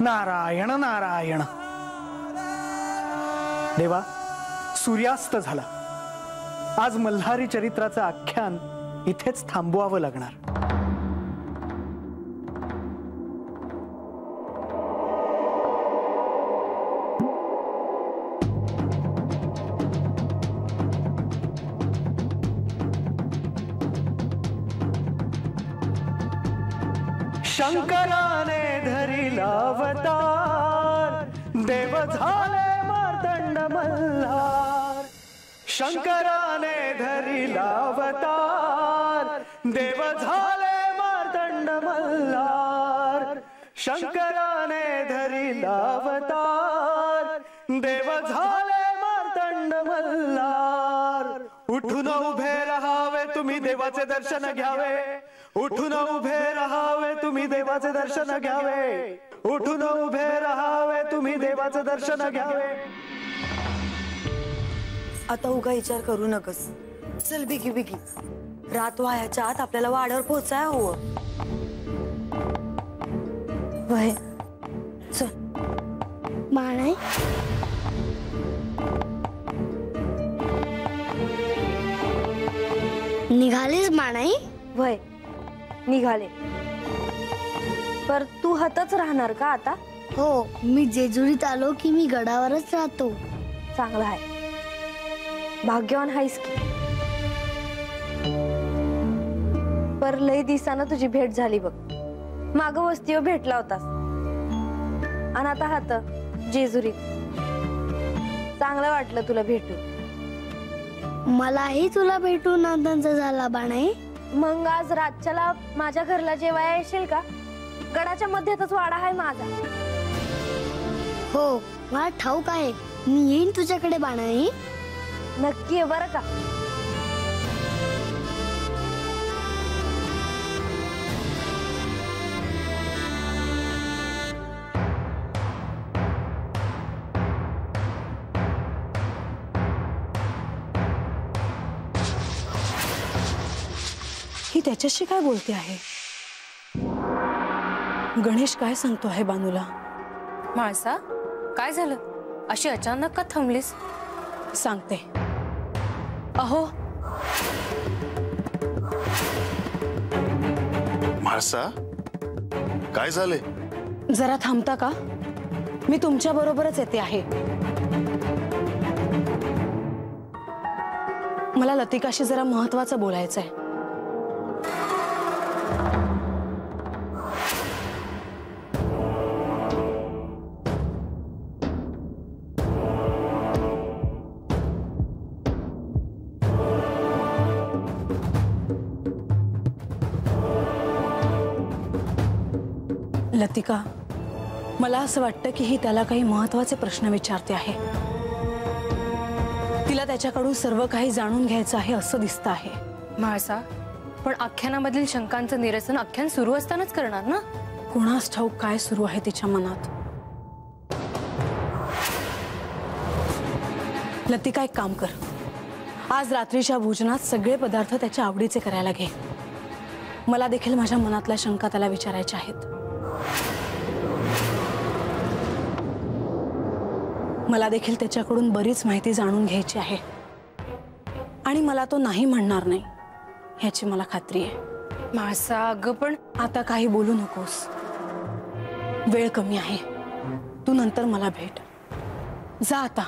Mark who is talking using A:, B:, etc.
A: नारायण नारायण. देवा, सूर्यास्त झाला. आज मल्हारी चरित्राचं आख्यान इथेच थांबवावं लागणार. शंकराने धरिला अवतार, देव झाले मार्तंड मल्हार. शंकराने धरिला अवतार, देव झाले मार्तंड मल्हार. शंकराने धरिला अवतार, देव झाले मार्तंड मल्हार. उठून उभे राहावे तुम्ही देवाचे दर्शन घ्यावे. उठून उभे राहावे तुम्ही देवाचे दर्शन घ्यावे. उठून उभे राहावे तुम्ही देवाचे दर्शन घ्यावे.
B: आता उगा विचार करू नकस. चल बिगी बिगी, रात व्हायच्या आत आपल्याला वाड्यावर पोहोचाय हवं. वय चल.
C: मानाई निघालीस मानाई?
D: वय निघाले. पर तू हातच राहणार का आता?
C: हो, मी जेजुरीत आलो की मी गडावरच राहतो.
D: चांगला आहे, भाग्यवान आहेस की. पर लय दिवसानं तुझी भेट झाली बघ. माग वस्तीवर भेटला होतास आणि आता हात जेजुरीत. चांगलं वाटलं तुला भेटून.
C: मलाही तुला भेटून आनंद झाला बाणाई.
D: मग आज रातच्याला माझ्या घरला जेवायला येशील का? गडाच्या मध्येच वाडा आहे माझा.
C: हो, मला ठाऊक आहे. मी येईन तुझ्याकडे बाणाई.
D: नक्की आहे बरं का?
B: ही त्याच्याशी काय बोलते आहे? गणेश काय सांगतो आहे बानूला?
E: माळसा, काय झालं? अशी अचानक का थांबलीस?
B: सांगते. अहो
F: म्हाळसा, काय झाले?
B: जरा थांबता का? मी तुमच्या बरोबरच येते आहे. मला लतिकाशी जरा महत्त्वाचं बोलायचं आहे. लतिका, मला असं वाटतं की ही त्याला काही महत्त्वाचे प्रश्न विचारते आहे. तिला त्याच्याकडून सर्व काही जाणून घ्यायचं आहे असं दिसतं आहे.
E: म्हाळसा, पण आख्यानामधील शंकांचं निरसन आख्यान सुरू असतानाच करणार ना?
B: कोणास ठाऊक काय सुरू आहे तिच्या मनात. लतिका, एक काम कर. आज रात्रीच्या भोजनात सगळे पदार्थ त्याच्या आवडीचे करायला घे. मला देखील माझ्या मनातल्या शंका त्याला विचारायच्या आहेत. मला देखील त्याच्याकडून बरीच माहिती जाणून घ्यायची आहे आणि मला तो नाही म्हणणार नाही ह्याची मला खात्री आहे.
E: म्हाळसा, अगं पण
B: आता काही बोलू नकोस. वेळ कमी आहे. तू नंतर मला भेट. जा आता.